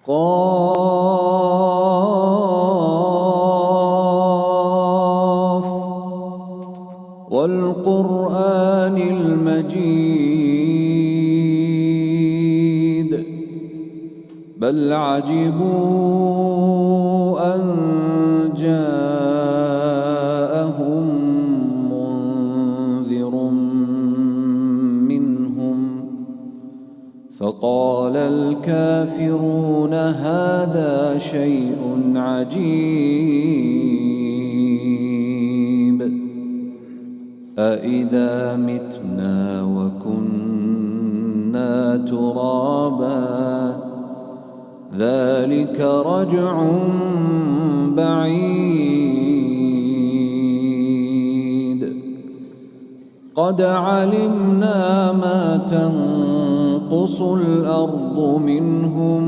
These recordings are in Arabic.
قاف والقرآن المجيد بل عجبوا أن جاءهم منذر منهم فقال الكافرون هذا شيء عجيب أإذا متنا وكنا ترابا ذلك رجع بعيد قد علمنا ما تنقص الأرض منهم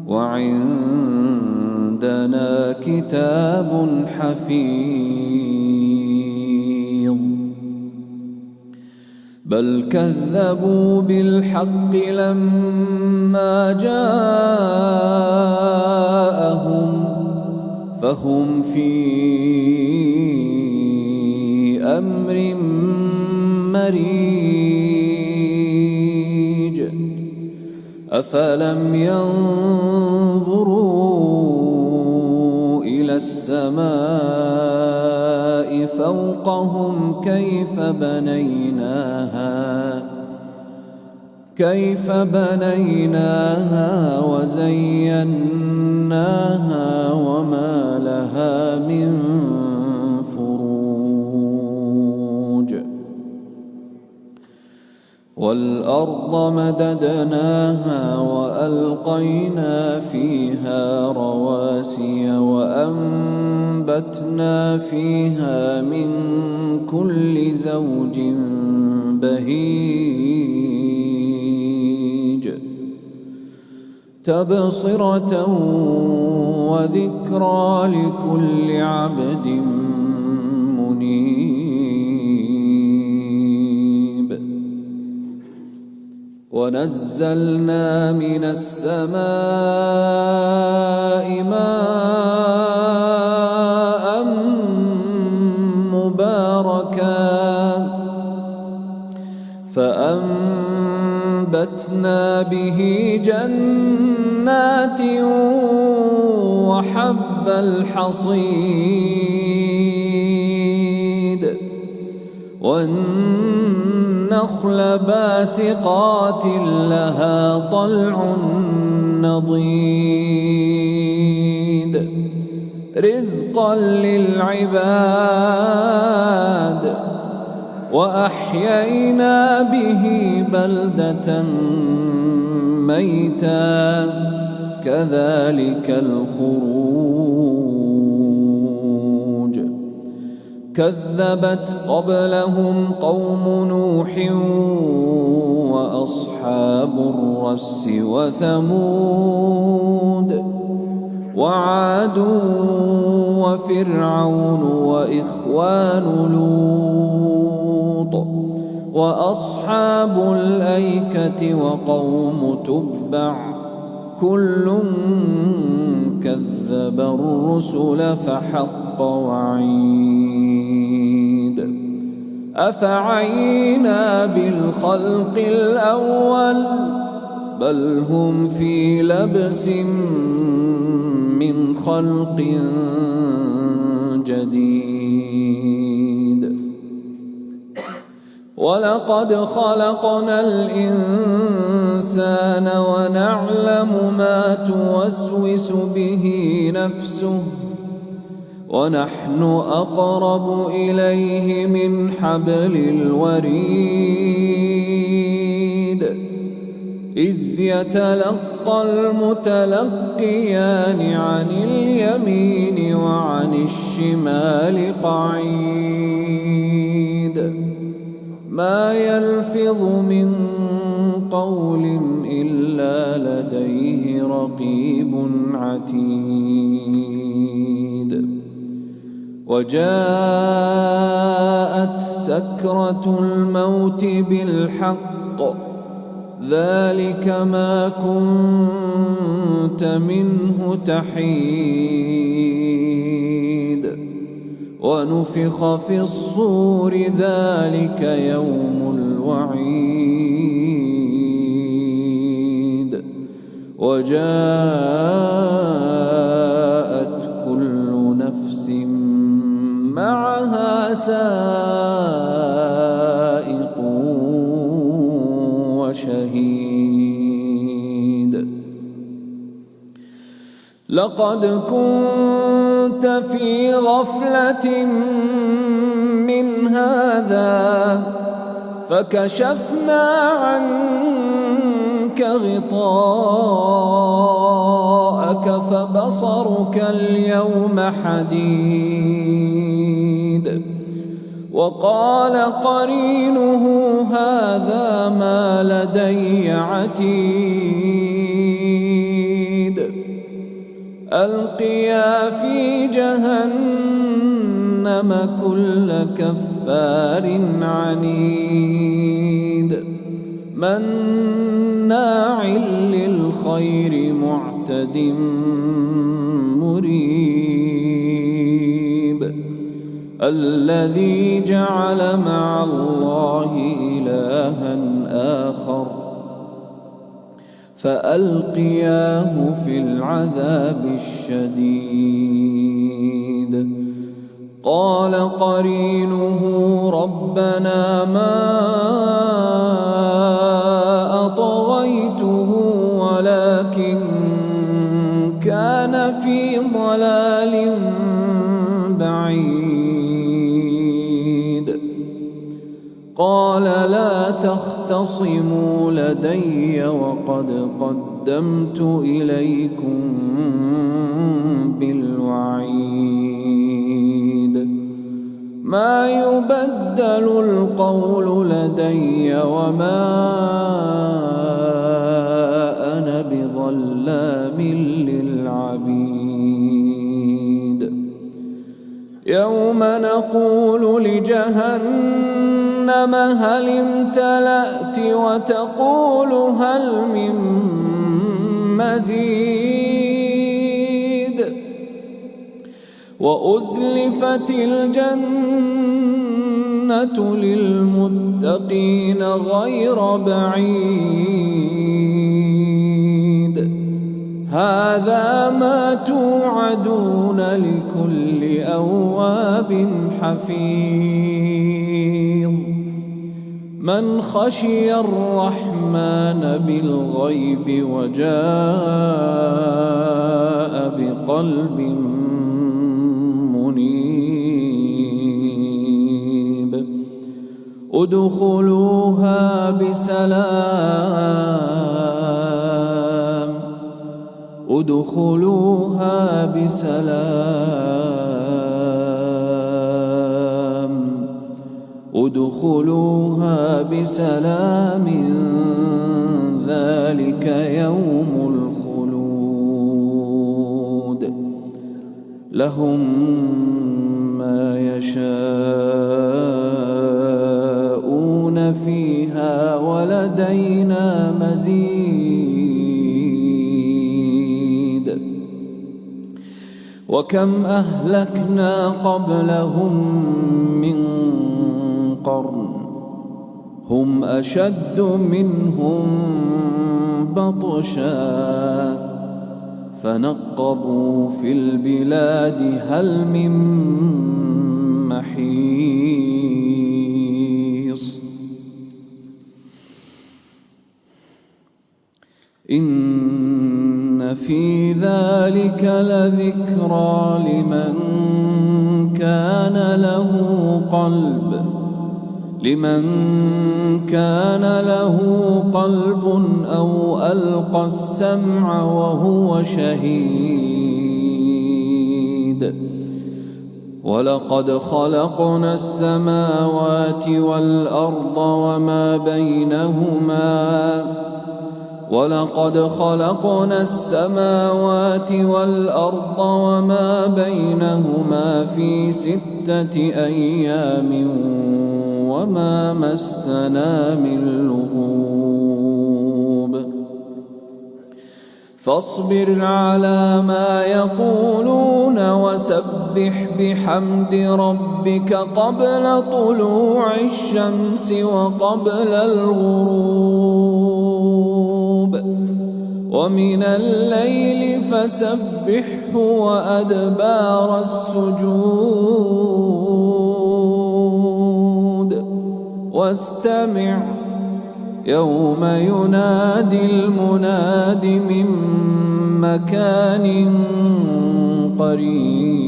وعندنا كتاب حفيظ بل كذبوا بالحق لما جاءهم فهم في أمر مريج أفلم ينظروا إلى السماء فوقهم كيف بنيناها وزيناها وما لها من فروج والأرض مددناها وألقينا فيها رواسي وأنبتنا فيها من كل زوج بهيج تبصرة وذكرى لكل عبد منيب ونزلنا من السماء ماء مباركا فأنبتنا به جنات وحب الحصيد والنخل باسقات لها طلع نضيد رزقا للعباد وأحيينا به بلدة ميتا كذلك الخروج كذبت قبلهم قوم نوح وأصحاب الرس وثمود وعاد وفرعون وإخوان لوط وأصحاب الأيكة وقوم تبع كل كذب الرسل فحق وعيد أفعينا بالخلق الأول بل هم في لبس من خلق جديد ولقد خلقنا الإنسان ونعلم ما توسوس به نفسه ونحن أقرب إليه من حبل الوريد إذ يتلقى المتلقيان عن اليمين وعن الشمال قعيد ما يلفظ من قول إلا لديه رقيب عتيد وجاءت سكرة الموت بالحق ذلك ما كنت منه تحيد ونفخ في الصور ذلك يوم الوعيد وجاءت كل نفس معها سائق وشهيد لقد كنت في غفلة من هذا فكشفنا عنك غطاءك فبصرك اليوم حديد وقال قرينه هذا ما لدي عتيد ألقيا في جهنم كل كفار عنيد مناع للخير معتد مريب الذي جعل مع الله إلها آخر فألقياه في العذاب الشديد قال قرينه ربنا ما أطغيته ولكن كان في ضلال بعيد قال لا تختصموا لدي وقد قدمت إليكم بالوعيد ما يبدل القول لدي وما أنا بظلام للعبيد يوم نقول لجهنم هل امتلأت وتقول هل من مزيد وأزلفت الجنة للمتقين غير بعيد هذا ما توعدون لكل أواب حفيظ من خشي الرحمن بالغيب وجاء بقلب منيب ادخلوها بسلام ادخلوها بسلام ادخلوها بسلام ذلك يوم الخلود لهم ما يشاءون فيها ولدينا مزيد وكم أهلكنا قبلهم من قرن هم أشد منهم بطشا فنقبوا في البلاد هل من محيص إن في ذلك لذكرى لمن كان له قلب أو ألقى السمع وهو شهيد ولقد خلقنا السماوات والأرض وما بينهما في 6 أيام وما مسنا من لغوب فاصبر على ما يقولون وسبح بحمد ربك قبل طلوع الشمس وقبل الغروب ومن الليل فسبحه وأدبار السجود واستمع يوم ينادي المناد من مكان قريب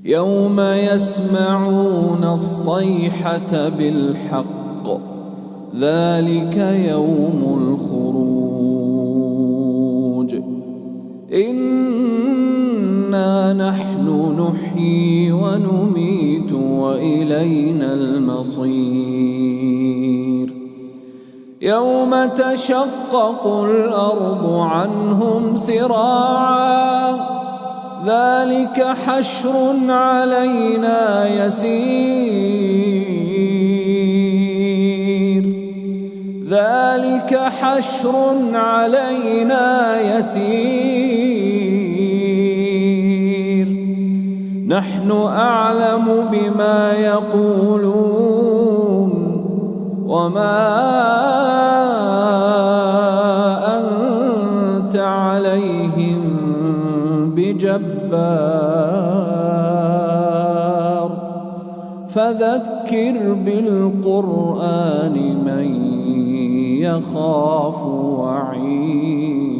يوم يسمعون الصيحة بالحق ذلك يوم الخروج إنا نحن نحيي ونميت وإلينا المصير يوم تشقق الأرض عنهم سراعا ذلك حشر علينا يسير ذلك حشر علينا يسير نحن أعلم بما يقولون وما أنت عليهم بجبار فذكر بالقرآن من يخاف وعيد